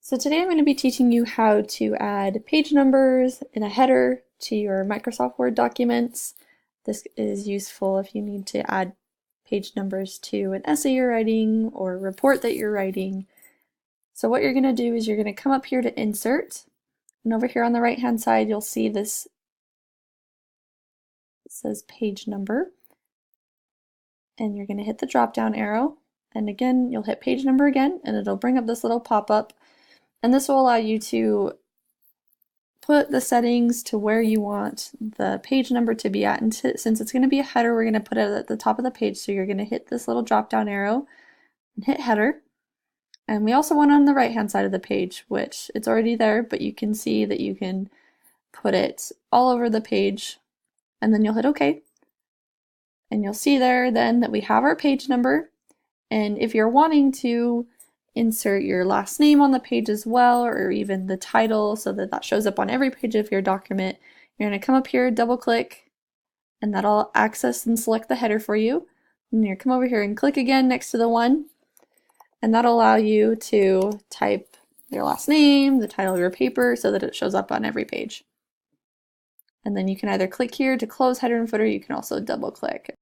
So today I'm going to be teaching you how to add page numbers in a header to your Microsoft Word documents. This is useful if you need to add page numbers to an essay you're writing or a report that you're writing. So what you're going to do is you're going to come up here to Insert, and over here on the right hand side you'll see this, it says page number, and you're going to hit the drop down arrow, and again you'll hit page number again and it'll bring up this little pop-up. And this will allow you to put the settings to where you want the page number to be at. And since it's going to be a header, we're going to put it at the top of the page. So you're going to hit this little drop down arrow and hit header. And we also want it on the right hand side of the page, which it's already there, but you can see that you can put it all over the page, and then you'll hit OK. And you'll see there then that we have our page number. And if you're wanting to insert your last name on the page as well, or even the title, so that that shows up on every page of your document, you're going to come up here, double click, and that'll access and select the header for you. And you come over here and click again next to the one, and that'll allow you to type your last name, the title of your paper, so that it shows up on every page. And then you can either click here to close header and footer, you can also double click.